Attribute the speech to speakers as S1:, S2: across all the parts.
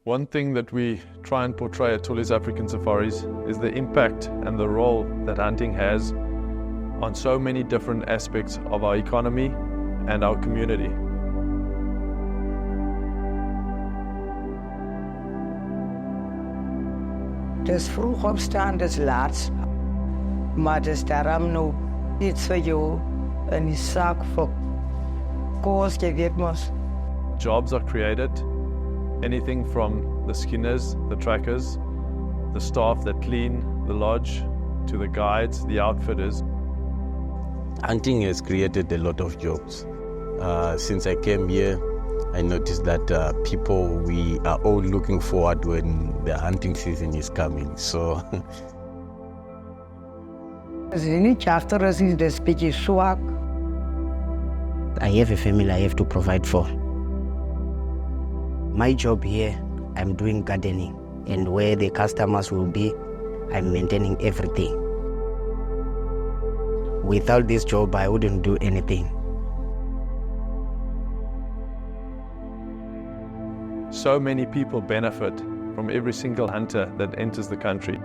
S1: One thing that we try and portray at Tollie's African Safaris is the impact and the role that hunting has on so many different aspects of our economy and our community.
S2: Dis vroeg opstaan, dis laat, maar dis daarom nou iets vir jou in die sak vir kos, jy weet mos.
S1: Jobs are created, anything from the skinners, the trackers, the staff that clean the lodge, to the guides, the outfitters.
S3: Hunting has created a lot of jobs. Since I came here, I noticed that we are all looking forward when the hunting season is coming. So,
S2: As jy nie chafter is, dis bietjie swak.
S4: I have a family I have to provide for. My job here, I'm doing gardening, and where the customers will be, I'm maintaining everything. Without this job, I wouldn't do anything.
S1: So many people benefit from every single hunter that enters the country.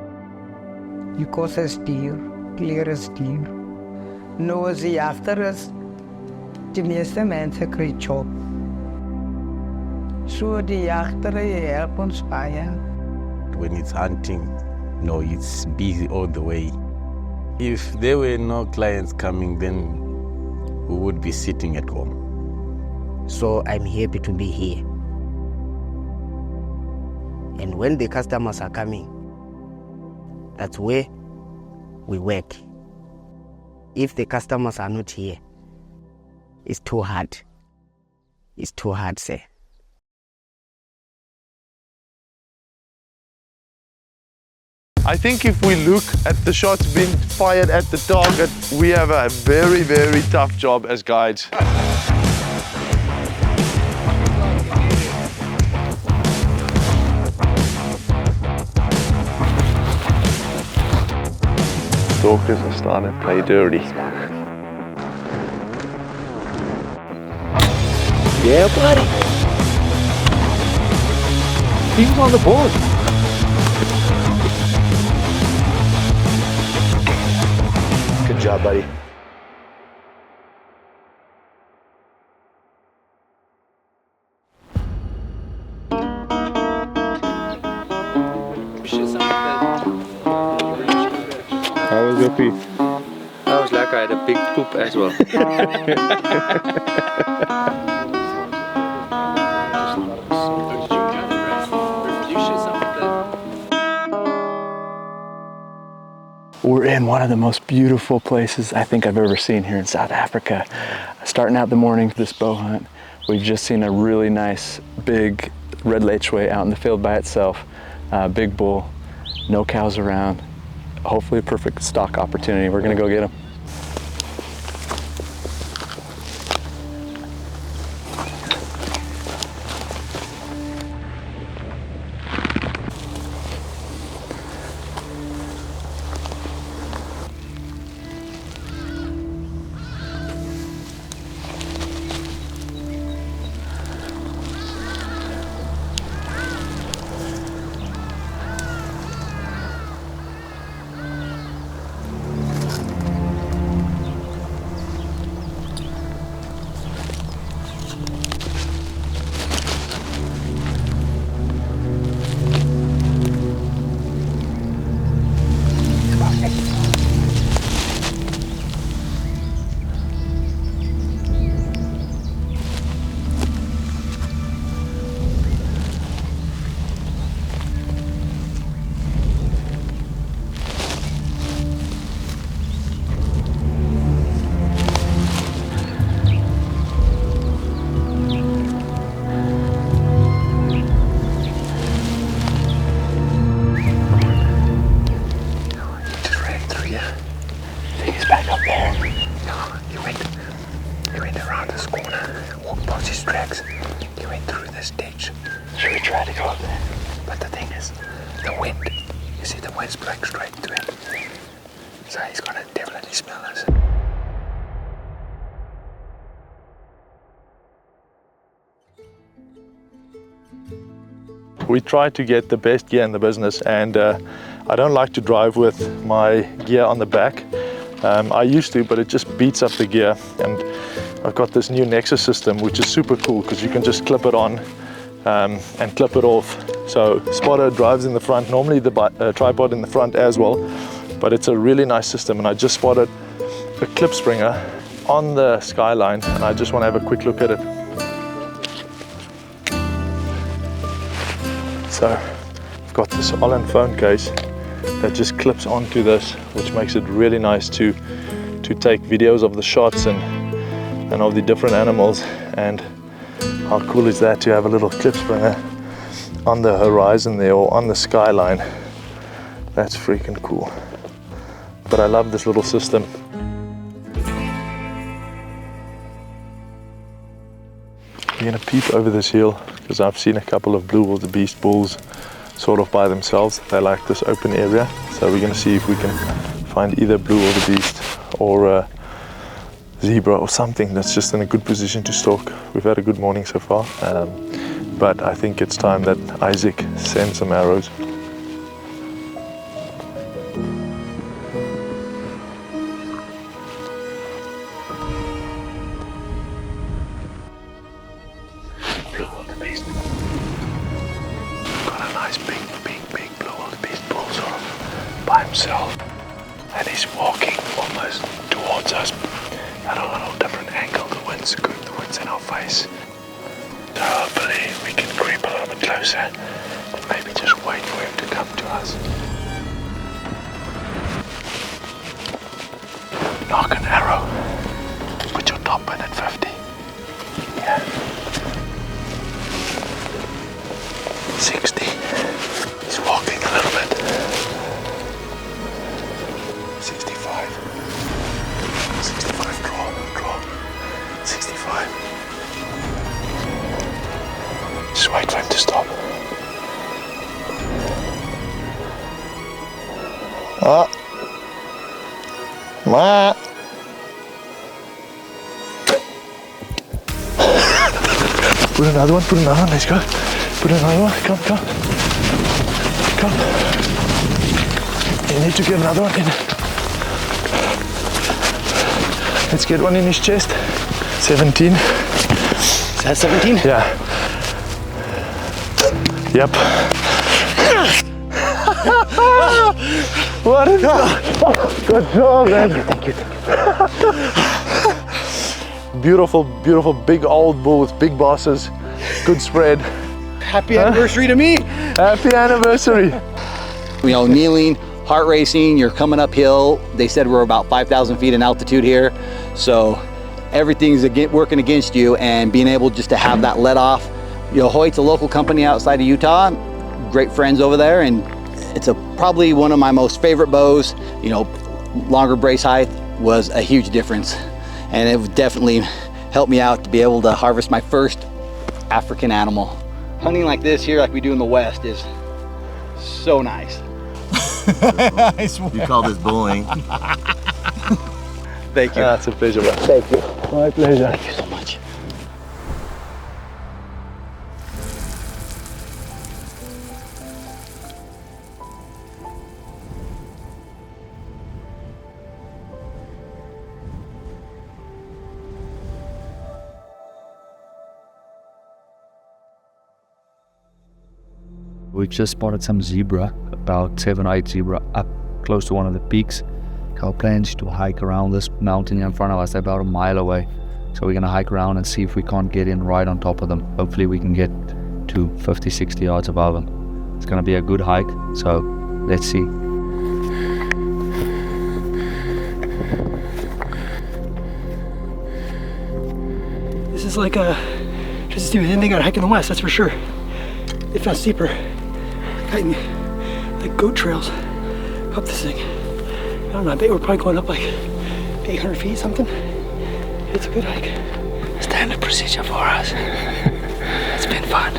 S2: Die kos is duur, klere is duur. Nou as jy agter is, die meeste mense kry job. So die jagtery help ons baie.
S3: when it's hunting, no, it's busy all the way. If there were no clients coming, then we would be sitting at home.
S4: So I'm happy to be here. And when the customers are coming, that's where we work. If the customers are not here, it's too hard. It's too hard, sir.
S5: I think if we look at the shots being fired at the target, we have a very, very tough job as guides. Stalkers are starting to play dirty.
S6: Yeah, buddy. He's on the board. Good job, buddy.
S5: How was your pee?
S7: That was like I had a big poop as well.
S8: We're in one of the most beautiful places I think I've ever seen here in South Africa. Starting out the morning this bow hunt, we've just seen a really nice big red lechwe out in the field by itself. Big bull, no cows around. Hopefully a perfect stalk opportunity. We're gonna go get him.
S5: we try to get the best gear in the business, and I don't like to drive with my gear on the back. I used to, but it just beats up the gear. And I've got this new Nexus system, which is super cool because you can just clip it on and clip it off. So spotter drives in the front, normally the tripod in the front as well, but it's a really nice system. And I just spotted a clip springer on the skyline, and I just want to have a quick look at it. So I've got this Holland phone case that just clips onto this, which makes it really nice to take videos of the shots and of the different animals. And how cool is that to have a little clip springer on the horizon there, or on the skyline? That's freaking cool. But I love this little system. We're gonna peep over this hill because I've seen a couple of blue wildebeest bulls sort of by themselves. They like this open area, so we're gonna see if we can find either blue wildebeest or a zebra or something that's just in a good position to stalk. We've had a good morning so far, but I think it's time that Isaac sends some arrows. Blue wildebeest. Got a nice big blue wildebeest bull sort of by himself, and he's walking almost towards us at a little different angle. The wind's good, the wind's in our face. So hopefully we can creep a little bit closer and maybe just wait for him to come to us. Knock an arrow. Put your top in at 50. Yeah. 60. He's walking a little bit. 65. 65, draw. 65. Just wait for him to stop. Ah. Ma. Put another one, let's go. Put another one, come. You need to get another one in. Let's get one in his chest. 17.
S4: Is that 17?
S5: Yeah. Yep. What is that? Good job, man.
S4: Thank you.
S5: Beautiful big old bull with big bosses. Good spread.
S9: Happy anniversary to me.
S5: Happy anniversary.
S9: You know, kneeling, heart racing, you're coming uphill. They said we're about 5,000 feet in altitude here. So everything's working against you, and being able just to have that let off. You know, Hoyt's a local company outside of Utah. Great friends over there, and it's probably one of my most favorite bows. You know, longer brace height was a huge difference, and it would definitely help me out to be able to harvest my first African animal. Hunting like this here, like we do in the West, is so nice.
S3: You call this bullying.
S9: Thank you.
S5: That's a pleasure, bro. Thank you. My pleasure.
S9: Thank you so much.
S10: We just spotted some zebra, about 7 or 8 zebra up close to one of the peaks. Our plan is to hike around this mountain in front of us, about a mile away. So we're gonna hike around and see if we can't get in right on top of them. Hopefully we can get to 50, 60 yards above them. It's gonna be a good hike, so let's see.
S11: This is like just the ending on a hike in the West, that's for sure. If not steeper. Like goat trails up this thing. I don't know, I bet we're probably going up like 800 feet something. It's a good hike. Standard procedure for us. It's been fun.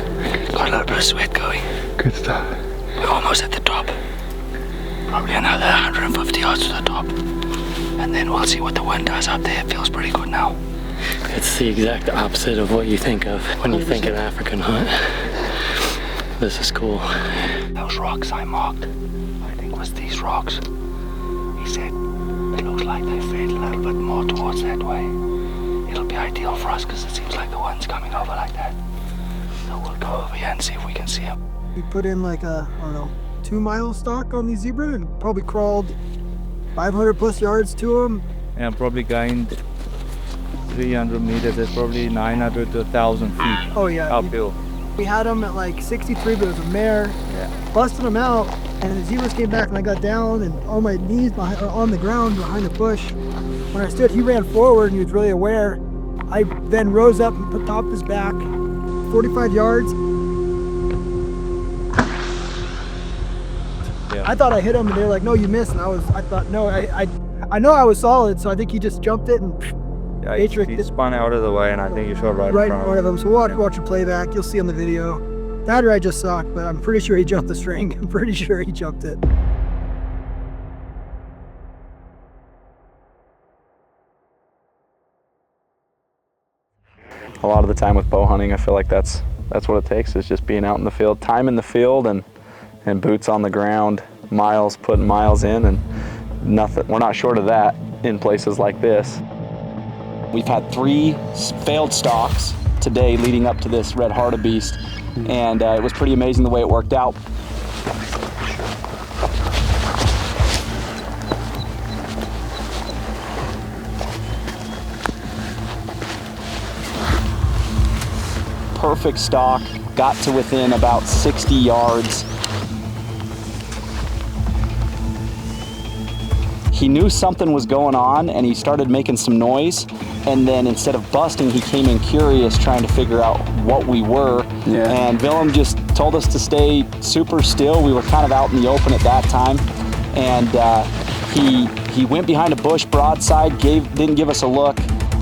S11: Got a little bit of sweat going.
S5: Good stuff.
S11: We're almost at the top. Probably another 150 yards to the top. And then we'll see what the wind does up there. It feels pretty good now.
S12: It's the exact opposite of what you think of when you think of African hunt.
S11: This is cool. Those rocks I marked, I think was these rocks. He said, it looks like they fade a little bit more towards that way. It'll be ideal for us because it seems like the wind's coming over like that. So we'll go over here and see if we can see him.
S12: We put in like a, I don't know, 2-mile stalk on these zebra and probably crawled 500 plus yards to them.
S10: And probably gained 300 meters. There's probably 900 to 1,000 feet.
S12: Oh yeah.
S10: Uphill.
S12: We had them at like 63, but it was a mare.
S10: Yeah.
S12: Busted them out, and the zebras came back, and I got down and on my knees on the ground behind the bush. When I stood, he ran forward and he was really aware. I then rose up and topped his back, 45 yards.
S10: Yeah.
S12: I thought I hit him, and they were like, "No, you missed." And I thought, no, I know I was solid, so I think he just jumped it and.
S10: Yeah, he spun out of the way, and I think you shot right
S12: in front of him. So watch the playback. You'll see on the video. That or I just sucked, but I'm pretty sure he jumped the string. I'm pretty sure he jumped it.
S8: A lot of the time with bow hunting, I feel like that's what it takes, is just being out in the field, time in the field, and boots on the ground, putting miles in, and nothing. We're not short of that in places like this.
S9: We've had 3 failed stalks today leading up to this red wildebeest, and it was pretty amazing the way it worked out. Perfect stalk, got to within about 60 yards. He knew something was going on and he started making some noise, and then instead of busting, he came in curious, trying to figure out what we were. Yeah. And Willem just told us to stay super still. We were kind of out in the open at that time, and he went behind a bush broadside, didn't give us a look.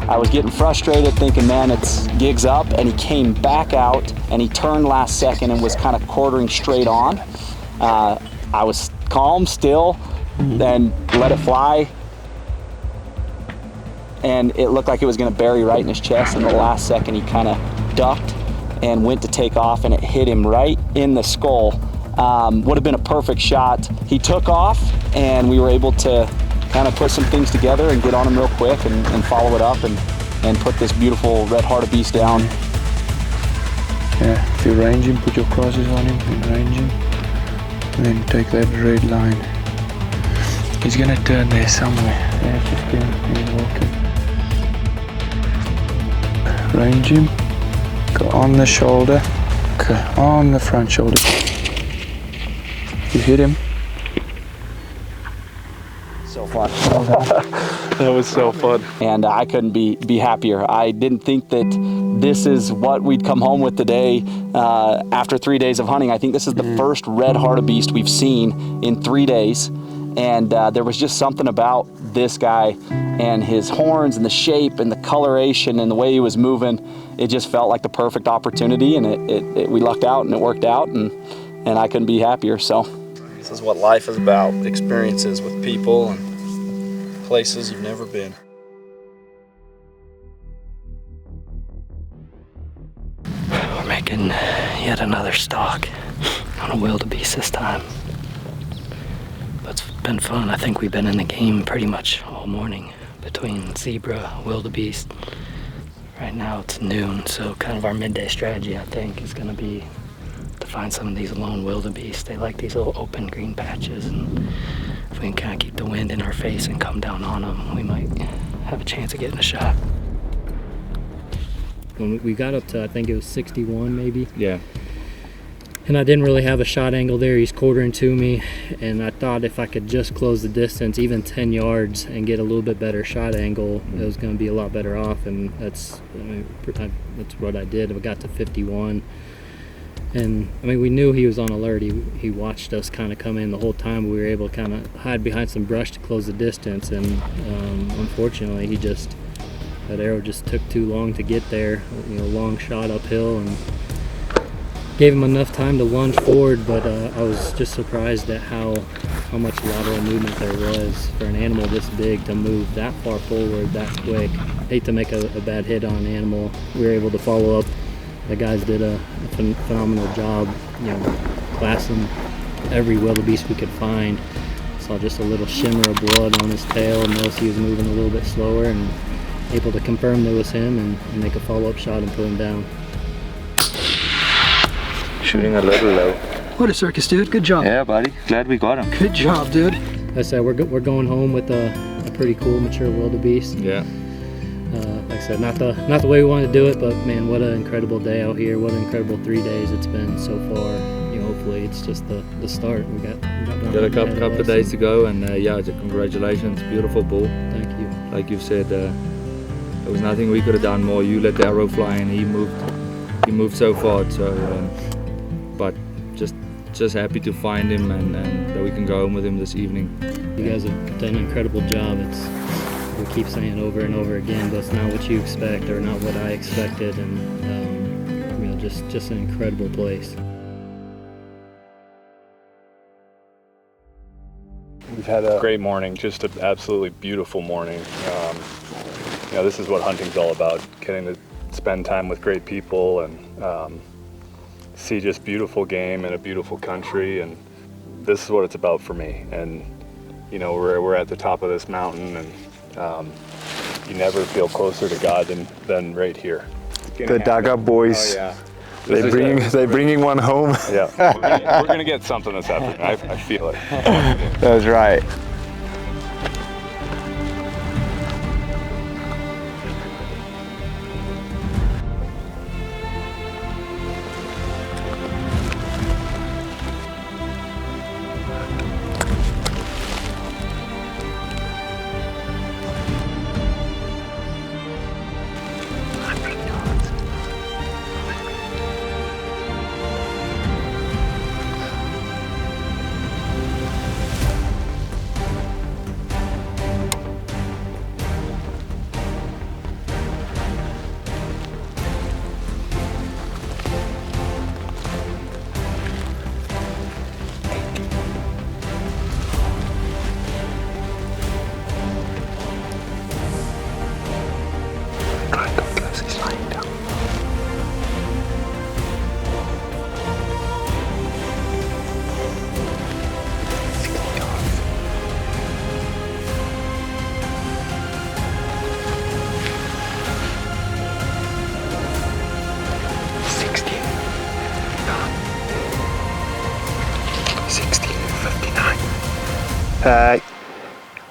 S9: I was getting frustrated, thinking, man, it's gig's up, and he came back out and he turned last second and was kind of quartering straight on. I was calm, still, then let it fly, and it looked like it was going to bury right in his chest, and the last second he kind of ducked and went to take off, and it hit him right in the skull. Would have been a perfect shot. He took off, and we were able to kind of put some things together and get on him real quick and follow it up and put this beautiful red wildebeest down.
S10: Yeah, if you range him, put your crosses on him and range him, and then take that red line. He's gonna turn there somewhere. Yeah, just he's walking. Range him. Go on the shoulder. Okay, on the front shoulder. You hit him.
S9: So fun.
S5: That was so fun.
S9: And I couldn't be happier. I didn't think that this is what we'd come home with today after 3 days of hunting. I think this is the first red wildebeest we've seen in 3 days. And there was just something about this guy and his horns and the shape and the coloration and the way he was moving. It just felt like the perfect opportunity, and we lucked out and it worked out, and I couldn't be happier. So
S13: this is what life is about, experiences with people and places you've never been.
S11: We're making yet another stalk on a wildebeest this time. But it's been fun. I think we've been in the game pretty much all morning between zebra, wildebeest. Right now it's noon, so kind of our midday strategy, I think, is going to be to find some of these lone wildebeest. They like these little open green patches, and if we can kind of keep the wind in our face and come down on them, we might have a chance of getting a shot.
S14: When we got up to, I think it was 61 maybe.
S10: Yeah.
S14: And I didn't really have a shot angle there. He's quartering to me, and I thought if I could just close the distance, even 10 yards, and get a little bit better shot angle, it was going to be a lot better off. And that's what I did. I got to 51, and I mean, we knew he was on alert. He watched us kind of come in the whole time. We were able to kind of hide behind some brush to close the distance, and unfortunately, that arrow just took too long to get there. You know, long shot uphill, and gave him enough time to lunge forward, but I was just surprised at how much lateral movement there was for an animal this big to move that far forward that quick. Hate to make a bad hit on an animal. We were able to follow up. The guys did a phenomenal job glassing every wildebeest we could find. Saw just a little shimmer of blood on his tail, and noticed he was moving a little bit slower, and able to confirm that it was him and make a follow-up shot and put him down.
S13: Shooting a little low.
S11: What a circus, dude. Good job.
S13: Yeah, buddy. Glad we got him.
S11: Good job, dude.
S14: Like I said, we're going home with a pretty cool mature wildebeest.
S13: Yeah.
S14: Like I said, not the way we wanted to do it, but man, what an incredible day out here. What an incredible 3 days it's been so far. Hopefully it's just the start. We got
S13: a couple of days to go, and yeah, congratulations. Beautiful bull.
S14: Thank you.
S13: Like you said, there was nothing we could have done more. You let the arrow fly, and he moved so far. So, but just happy to find him, and that we can go home with him this evening.
S14: You guys have done an incredible job. We keep saying over and over again, but it's not what you expect or not what I expected, and just an incredible place.
S15: We've had a great morning, just an absolutely beautiful morning. This is what hunting's all about, getting to spend time with great people and see just beautiful game in a beautiful country, and this is what it's about for me. And we're at the top of this mountain, and you never feel closer to God than right here.
S5: The Daga boys.
S15: Oh, yeah.
S5: They're bringing one home.
S15: Yeah, we're gonna get something this afternoon. I feel it.
S5: That's right.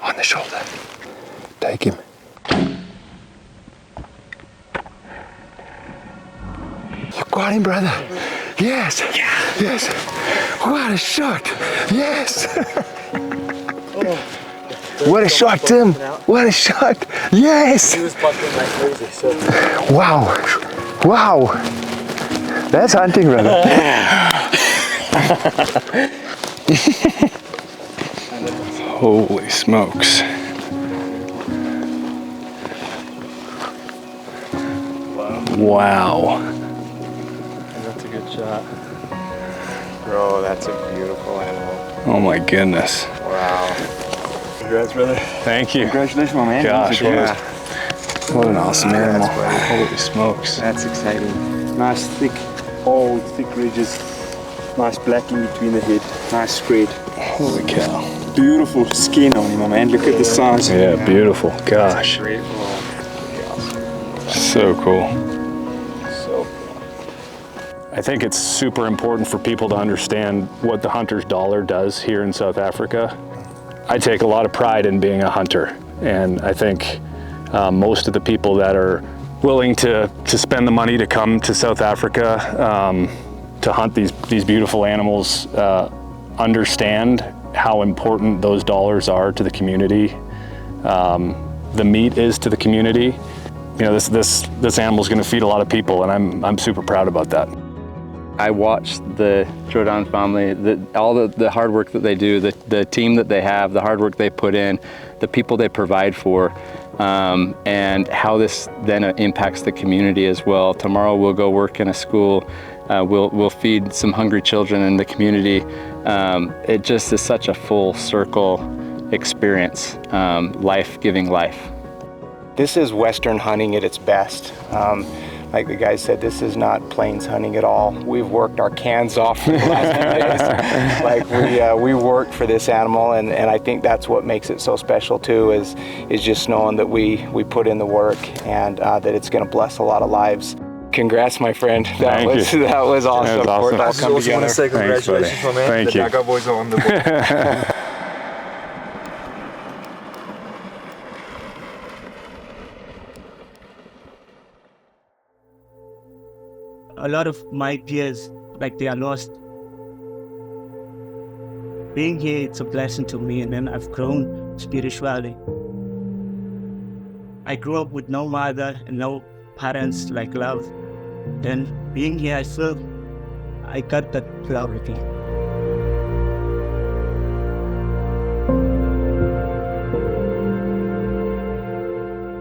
S5: On the shoulder. Take him. You got him, brother. Yes. Yeah. Yes. What a shot. Yes. What a shot, Tim. What a shot. Yes.
S13: He was buckling like crazy. So.
S5: Wow. Wow. That's hunting, brother.
S15: Holy smokes. Wow.
S13: That's a good shot. Bro, that's a beautiful animal.
S15: Oh my goodness.
S13: Wow. Congrats, brother.
S15: Thank you.
S13: Congratulations, my man.
S15: Gosh, what an awesome animal. Holy smokes.
S6: That's exciting. Nice thick, old, thick ridges. Nice black in between the head. Nice spread.
S15: Holy cow.
S6: Beautiful skin on him, my man. Look at the size.
S15: Yeah, beautiful. Gosh.
S13: Great.
S15: So cool.
S13: So cool.
S15: I think it's super important for people to understand what the hunter's dollar does here in South Africa. I take a lot of pride in being a hunter, and I think most of the people that are willing to spend the money to come to South Africa to hunt these beautiful animals understand how important those dollars are to the community. The meat is to the community. This animal's going to feed a lot of people, and I'm super proud about that.
S16: I watched the Jordaan family, all the hard work that they do, the team that they have, the hard work they put in, the people they provide for, and how this then impacts the community as well. Tomorrow we'll go work in a school. We'll feed some hungry children in the community. It just is such a full circle experience, life giving life.
S17: This is Western hunting at its best. like the guy said, this is not plains hunting at all. We've worked our cans off for the last few days. Like we worked for this animal, and I think that's what makes it so special too, is just knowing that we put in the work and that it's going to bless a lot of lives. Congrats, my friend. That was awesome.
S15: That was awesome.
S17: I just also want to say congratulations, my man.
S15: Thank you.
S17: The Daga boys are on the board.
S18: A lot of my peers, like, they are lost. Being here, it's a blessing to me, and then I've grown spiritually. I grew up with no mother and no parents, like, love. Then being here, I feel I got that love again.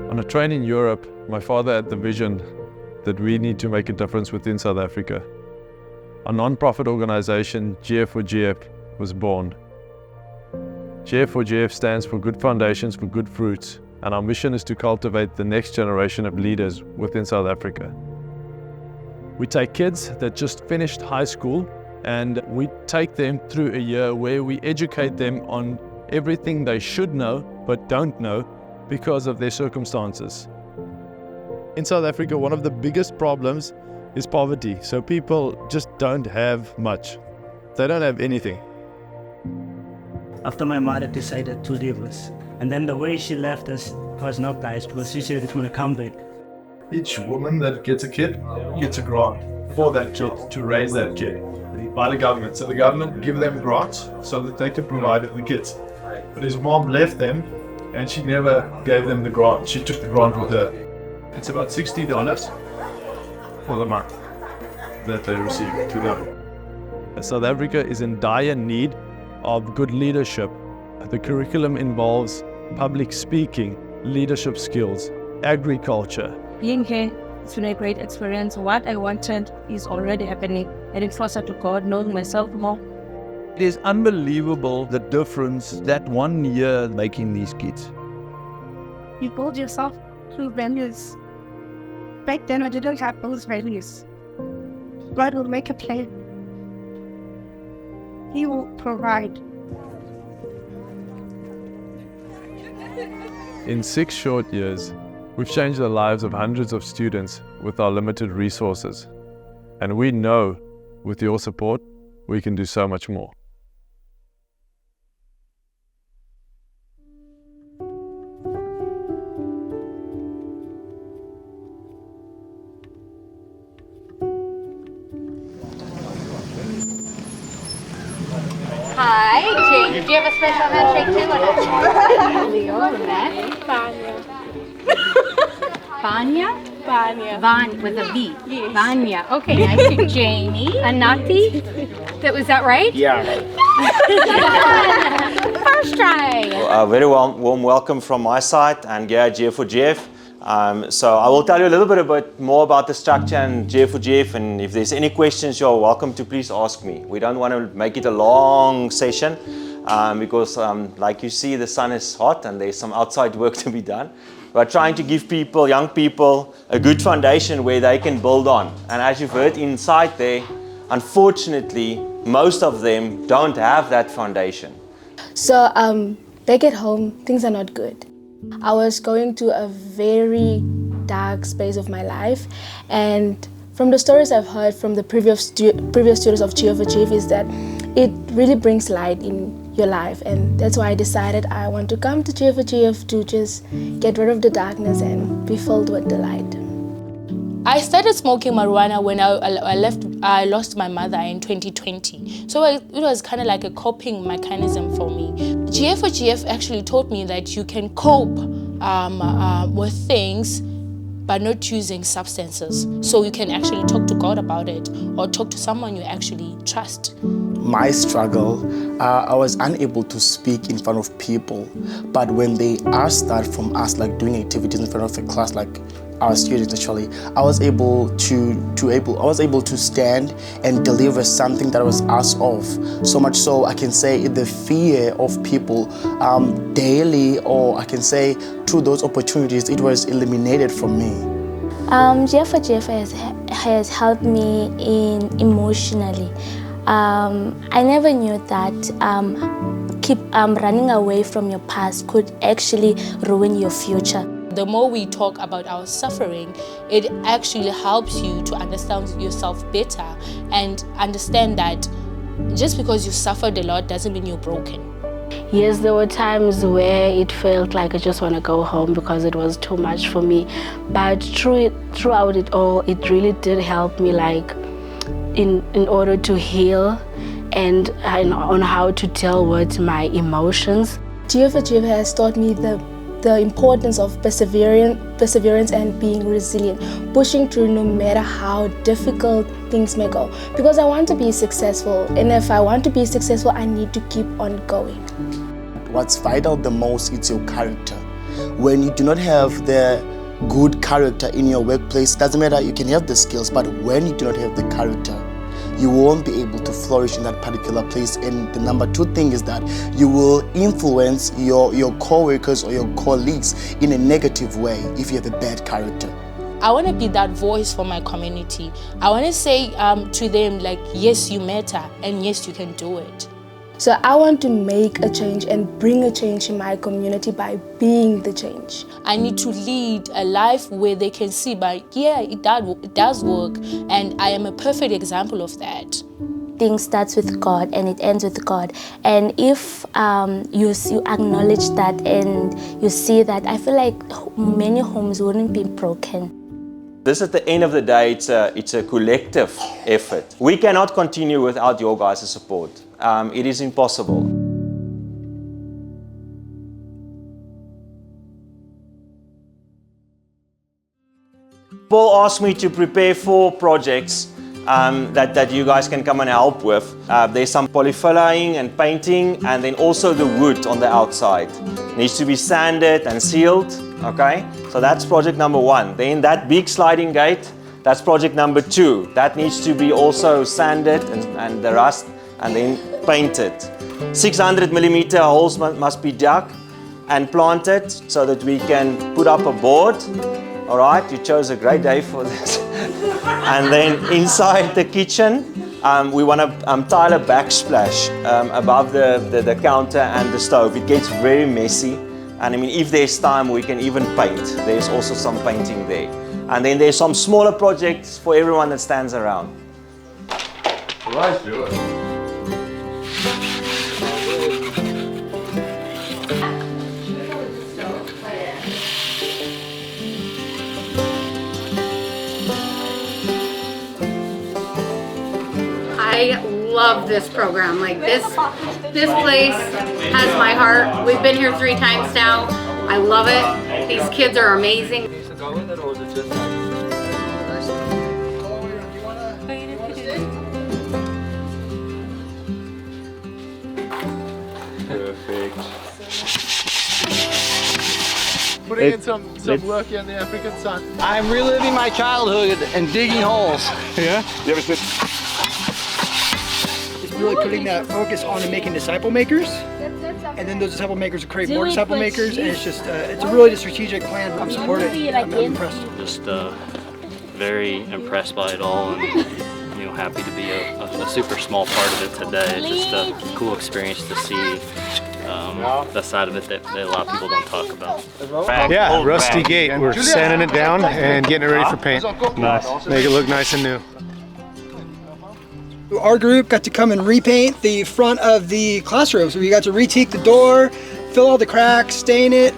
S1: On a train in Europe, my father had the vision that we need to make a difference within South Africa. A non-profit organization, GF4GF, was born. GF4GF stands for Good Foundations for Good Fruits, and our mission is to cultivate the next generation of leaders within South Africa. We take kids that just finished high school and we take them through a year where we educate them on everything they should know but don't know because of their circumstances. In South Africa, one of the biggest problems is poverty. So people just don't have much. They don't have anything.
S18: After my mother decided to leave us, and then the way she left us was not nice, because she said it's going to come back.
S1: Each woman that gets a kid gets a grant for that kid, to raise that kid by the government. So the government give them grants so that they can provide for the kids. But his mom left them and she never gave them the grant. She took the grant with her. It's about $60 for the month that they receive to them. South Africa is in dire need of good leadership. The curriculum involves public speaking, leadership skills, agriculture.
S19: Being here, it's been a great experience. What I wanted is already happening. Getting closer to God, knowing myself more.
S20: It is unbelievable the difference that 1 year making these kids.
S19: You build yourself through values. Back then I didn't have those values. God will make a plan. He will provide.
S1: In 6 short years, we've changed the lives of hundreds of students with our limited resources. And we know, with your support, we can do so much more.
S21: Hi, Jane. Do you have a special handshake too or not? Leo, the man. Vanya. Vanya? Vanya, with a V. Yes. Vanya. Okay, nice to Jamie. Anati. Was that right?
S22: Yeah.
S21: First try.
S22: A very warm welcome from my side and GF4GF. So I will tell you a little bit more about the structure and GF4GF, and if there's any questions, you're welcome to please ask me. We don't want to make it a long session because like you see, the sun is hot and there's some outside work to be done. We're trying to give people, young people, a good foundation where they can build on. And as you've heard inside there, unfortunately, most of them don't have that foundation.
S23: So back at home, things are not good. I was going through a very dark space of my life, and from the stories I've heard from the previous students of GF4GF is that it really brings light in your life, and that's why I decided I want to come to GF4GF to just get rid of the darkness and be filled with the light. I started smoking marijuana when I lost my mother in 2020. So it was kind of like a coping mechanism for me. GF4GF actually taught me that you can cope with things but not using substances. So you can actually talk to God about it or talk to someone you actually trust.
S24: My struggle, I was unable to speak in front of people. But when they asked that from us, like doing activities in front of a class, like our students actually, I was able to stand and deliver something that I was asked of. So much so I can say the fear of people daily, or I can say through those opportunities, it was eliminated from me.
S23: Jeff has helped me emotionally. I never knew that keep running away from your past could actually ruin your future.
S2: The more we talk about our suffering, it actually helps you to understand yourself better and understand that just because you suffered a lot doesn't mean you're broken.
S23: Yes, there were times where it felt like I just want to go home because it was too much for me. But throughout it all, it really did help me, like in order to heal and on how to deal with my emotions. Jeff has taught me the importance of perseverance and being resilient, pushing through no matter how difficult things may go. Because I want to be successful, and if I want to be successful, I need to keep on going.
S24: What's vital the most is your character. When you do not have the good character in your workplace, doesn't matter, you can have the skills, but when you do not have the character, you won't be able to flourish in that particular place. And the number two thing is that you will influence your co-workers or your colleagues in a negative way if you have a bad character.
S2: I want to be that voice for my community. I want to say to them, like, yes, you matter, and yes, you can do it.
S23: So I want to make a change and bring a change in my community by being the change.
S2: I need to lead a life where they can see, yeah, it does work, and I am a perfect example of that.
S23: Things starts with God and it ends with God. And if you acknowledge that and you see that, I feel like many homes wouldn't be broken.
S22: This, at the end of the day, it's a collective effort. We cannot continue without your guys' support. It is impossible. Paul asked me to prepare 4 projects that you guys can come and help with. There's some polyfilling and painting, and then also the wood on the outside. Needs to be sanded and sealed, okay? So that's project number 1. Then that big sliding gate, that's project number 2. That needs to be also sanded and the rust, and then painted. 600mm holes must be dug and planted so that we can put up a board. All right, you chose a great day for this. And then inside the kitchen, we want to tile a backsplash above the counter and the stove. It gets very messy. And I mean, if there's time, we can even paint. There's also some painting there. And then there's some smaller projects for everyone that stands around.
S1: Right, do it.
S21: I love this program. Like this place has my heart. We've been here 3 times now. I love it. These kids are amazing.
S1: Perfect. Putting in some work here in the African sun.
S3: I'm reliving my childhood and digging holes.
S1: Yeah? You ever sit?
S12: It's really putting that focus on making disciple makers, and then those disciple makers create more disciple makers, and it's just it's a really strategic plan. I'm supporting it. I'm impressed.
S4: Just very impressed by it all, and happy to be a super small part of it today. It's just a cool experience to see the side of it that a lot of people don't talk about.
S7: Yeah, rusty gate. We're sanding it down and getting it ready for paint. Nice. Make it look nice and new.
S12: Our group got to come and repaint the front of the classroom. So we got to reteak the door, fill all the cracks, stain it,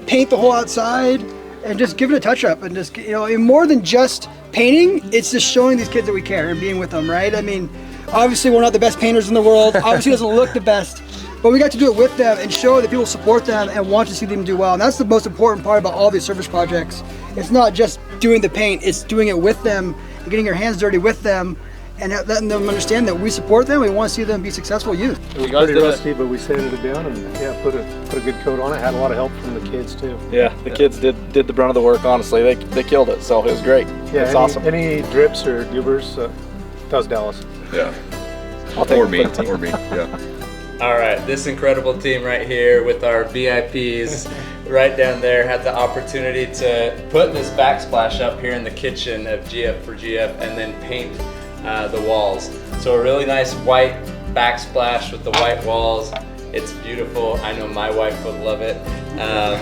S12: paint the whole outside, and just give it a touch up. And just, more than just painting, it's just showing these kids that we care and being with them, right? I mean, obviously we're not the best painters in the world. Obviously it doesn't look the best, but we got to do it with them and show that people support them and want to see them do well. And that's the most important part about all these service projects. It's not just doing the paint, it's doing it with them and getting your hands dirty with them and letting them understand that we support them. We want to see them be successful youth.
S7: It was pretty rusty, but we sanded it down and put a good coat on it. Had a lot of help from the kids too.
S25: Yeah, the kids did the brunt of the work. Honestly, they killed it. So it was great.
S7: Yeah,
S25: it's awesome.
S7: Any drips or goobers? That was Dallas.
S25: Yeah.
S26: Or me. Yeah.
S8: All right, this incredible team right here with our VIPs right down there had the opportunity to put this backsplash up here in the kitchen of GF for GF and then paint the walls. So a really nice white backsplash with the white walls. It's beautiful. I know my wife would love it.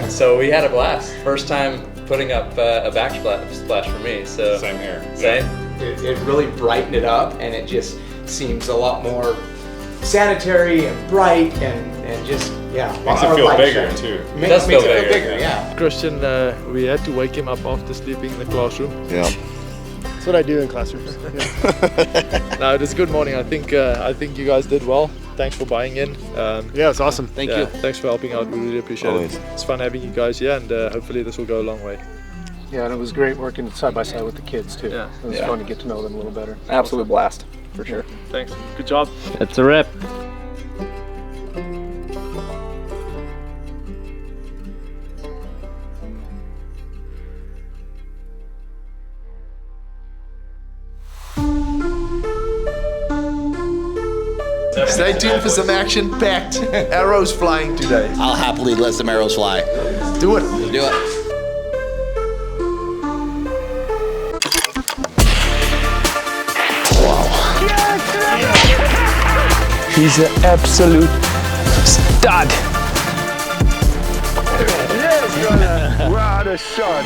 S8: So we had a blast. First time putting up a backsplash for me. So
S9: same here.
S8: Same.
S10: It really brightened it up, and it just seems a lot more sanitary and bright and just, yeah.
S9: Makes it feel bigger too.
S10: It does feel bigger, yeah.
S5: Christian, we had to wake him up after sleeping in the classroom.
S7: Yeah. That's what I do in classrooms.
S5: No, it was a good morning. I think you guys did well. Thanks for buying in.
S7: Yeah, it's awesome. Thank you.
S5: Thanks for helping out. We really appreciate it. It's fun having you guys here, and hopefully this will go a long way.
S7: Yeah, and it was great working side by side with the kids too.
S5: Yeah.
S7: It was fun to get to know them a little better.
S10: Absolute blast, for sure.
S5: Thanks. Good job.
S16: It's a rip.
S1: Stay tuned for some action-packed arrows flying today.
S11: I'll happily let some arrows fly.
S1: Do it.
S11: Do it.
S6: He's an absolute stud.
S7: Yes, brother. What a shot.